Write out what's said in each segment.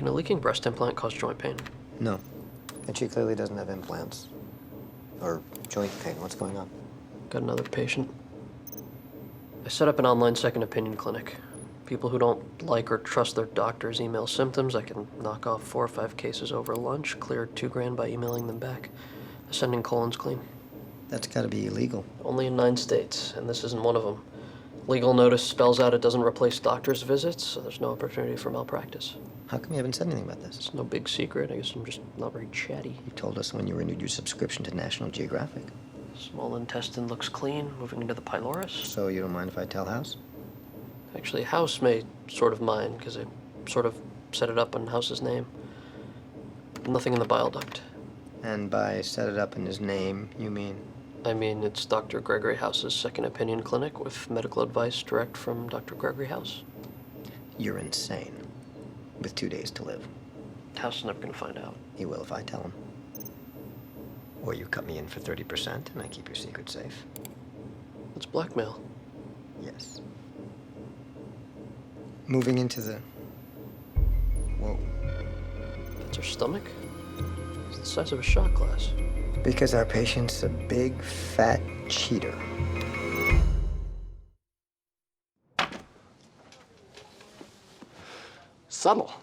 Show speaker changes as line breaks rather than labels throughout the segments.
Can a leaking breast implant cause joint pain?
No. And she clearly doesn't have implants. Or joint pain. What's going on?
Got another patient. I set up an online second opinion clinic. People who don't like or trust their doctor's email symptoms, I can knock off 4 or 5 cases over lunch, clear $2,000 by emailing them back. Sending colons clean.
That's gotta be illegal.
Only in 9 states, and this isn't one of them. Legal notice spells out it doesn't replace doctor's visits, so there's no opportunity for malpractice.
How come you haven't said anything about this?
It's no big secret. I guess I'm just not very chatty.
You told us when you renewed your subscription to National Geographic.
Small intestine looks clean, moving into the pylorus.
So you don't mind if I tell House?
Actually, House may sort of mind, because I sort of set it up in House's name. Nothing in the bile duct.
And by set it up in his name, you mean?
I mean, it's Dr. Gregory House's second opinion clinic with medical advice direct from Dr. Gregory House.
You're insane. With 2 days to live.
House is never gonna find out.
He will if I tell him. Or you cut me in for 30% and I keep your secret safe.
It's blackmail.
Yes. Moving into the... Whoa.
That's her stomach? It's the size of a shot glass.
Because our patient's a big, fat cheater.
Subtle.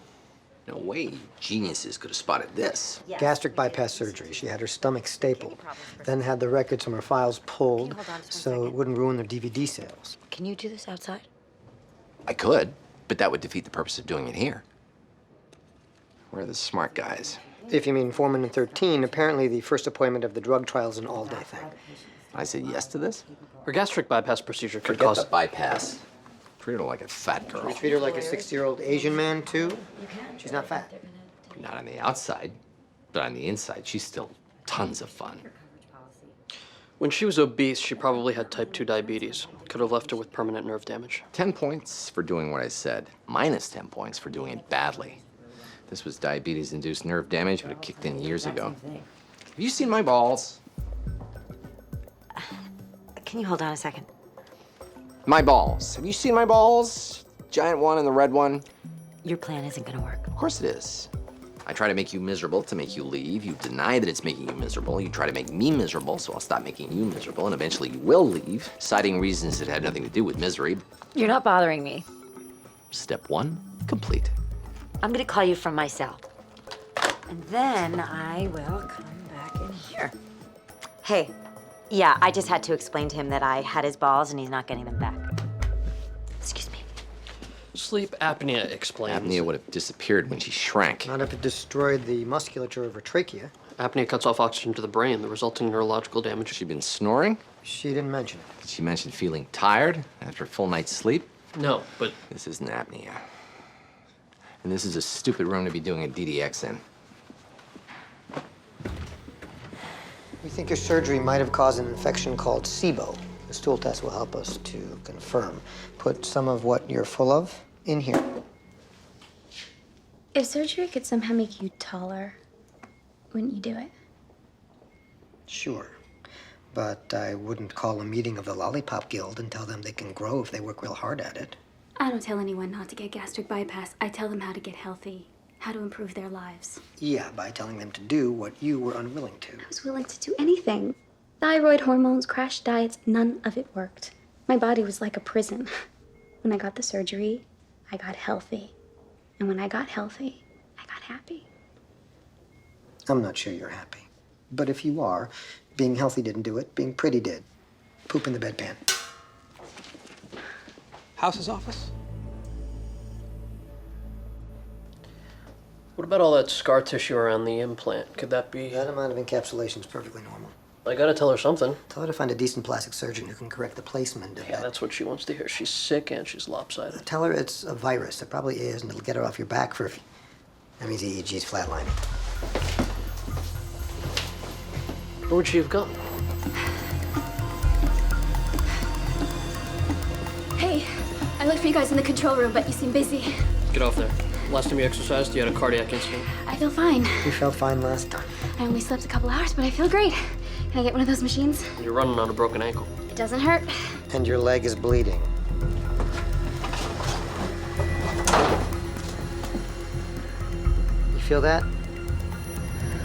No way geniuses could have spotted this.
Gastric bypass surgery. She had her stomach stapled, then had the records from her files pulled so it wouldn't ruin their DVD sales.
Can you do this outside?
I could, but that would defeat the purpose of doing it here. Where are the smart guys?
If you mean Foreman and 13, apparently the first appointment of the drug trial is an all-day thing.
I said yes to this?
Her gastric bypass procedure could
Forget
cost...
the bypass. Treat her like a fat girl.
We treat her like a 60-year-old Asian man, too? She's not fat.
Not on the outside, but on the inside, she's still tons of fun.
When she was obese, she probably had type 2 diabetes. Could have left her with permanent nerve damage.
10 points for doing what I said, minus 10 points for doing it badly. This was diabetes-induced nerve damage, would have kicked in years ago. Have you seen my balls?
Can you hold on a second?
My balls. Have you seen my balls? Giant one and the red one.
Your plan isn't gonna work.
Of course it is. I try to make you miserable to make you leave. You deny that it's making you miserable. You try to make me miserable, so I'll stop making you miserable, and eventually you will leave, citing reasons that had nothing to do with misery.
You're not bothering me.
Step 1, complete.
I'm gonna call you from my cell. And then I will come back in here. Hey, yeah, I just had to explain to him that I had his balls and he's not getting them back. Excuse me.
Sleep apnea explains.
Apnea would have disappeared when she shrank.
Not if it destroyed the musculature of her trachea.
Apnea cuts off oxygen to the brain, the resulting neurological damage.
Has she been snoring?
She didn't mention it.
Did she mention feeling tired after a full night's sleep?
No, but
This isn't apnea. And this is a stupid room to be doing a DDX in.
We think your surgery might have caused an infection called SIBO. The stool test will help us to confirm. Put some of what you're full of in here.
If surgery could somehow make you taller, wouldn't you do it?
Sure. But I wouldn't call a meeting of the Lollipop Guild and tell them they can grow if they work real hard at it.
I don't tell anyone not to get gastric bypass. I tell them how to get healthy, how to improve their lives.
Yeah, by telling them to do what you were unwilling to.
I was willing to do anything. Thyroid hormones, crash diets, none of it worked. My body was like a prison. When I got the surgery, I got healthy. And when I got healthy, I got happy.
I'm not sure you're happy. But if you are, being healthy didn't do it. Being pretty did. Poop in the bedpan.
House's office?
what about all that scar tissue around the implant? Could that be...
That amount of encapsulation is perfectly normal.
I gotta tell her something.
Tell her to find a decent plastic surgeon who can correct the placement of
Yeah,
that.
that's what she wants to hear. She's sick and she's lopsided.
Tell her it's a virus. It probably is, and it'll get her off your back for a few... That means EEG's flatlining.
Where would she have gone?
Hey, I looked for you guys in the control room, but you seem busy.
Get off there. Last time you exercised, you had a cardiac incident.
I feel fine.
You felt fine last time.
I only slept a couple hours, but I feel great. Can I get one of those machines?
You're running on a broken ankle.
It doesn't hurt.
And your leg is bleeding. feel that?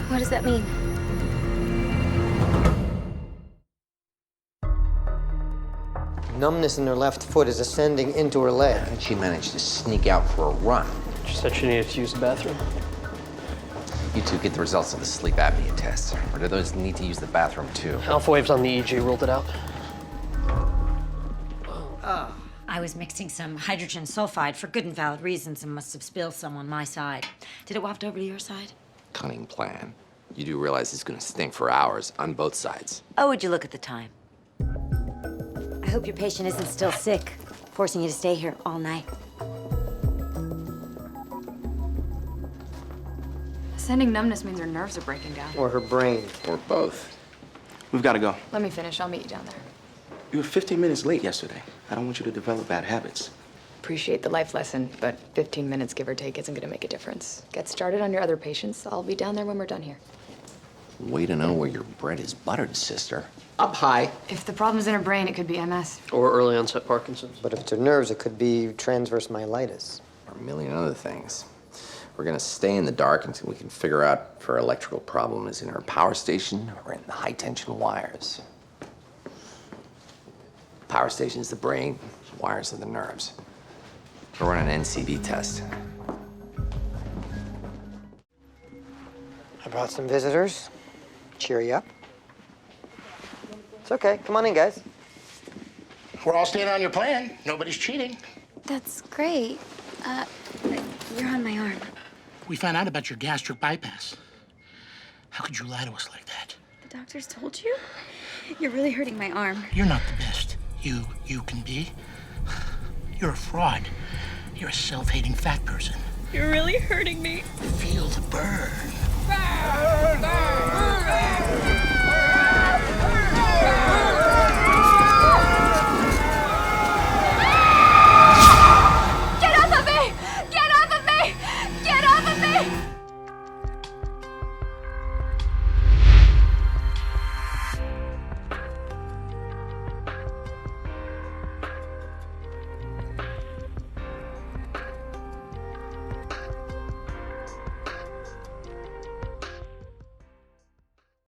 What does that mean?
Numbness in her left foot is ascending into her leg.
And she managed to sneak out for a run.
She said she needed to use the bathroom.
You two get the results of the sleep apnea test. Or do those need to use the bathroom too?
Alpha waves on the EEG ruled it out.
I was mixing some hydrogen sulfide for good and valid reasons and must have spilled some on my side. Did it waft over to your side?
Cunning plan. You do realize it's gonna stink for hours on both sides.
Oh, would you look at the time? I hope your patient isn't still sick, forcing you to stay here all night.
Ascending numbness means her nerves are breaking down.
Or her brain.
Or both.
We've got to go.
Let me finish. I'll meet you down there.
You were 15 minutes late yesterday. I don't want you to develop bad habits.
Appreciate the life lesson, but 15 minutes, give or take, isn't going to make a difference. Get started on your other patients. I'll be down there when we're done here.
Way to know where your bread is buttered, sister. Up high.
If the problem's in her brain, it could be MS.
Or early onset Parkinson's.
But if it's her nerves, it could be transverse myelitis.
Or a million other things. We're gonna stay in the dark until we can figure out if her electrical problem is in her power station or in the high tension wires. Power station's the brain, wires are the nerves. We're running an NCD test.
I brought some visitors. Cheer you up. It's okay. Come on in, guys.
We're all staying on your plan. Nobody's cheating.
That's great. You're on my arm.
We found out about your gastric bypass. How could you lie to us like that?
The doctors told you? You're really hurting my arm.
You're not the best you can be. You're a fraud. You're a self-hating fat person.
You're really hurting me.
Feel the burn.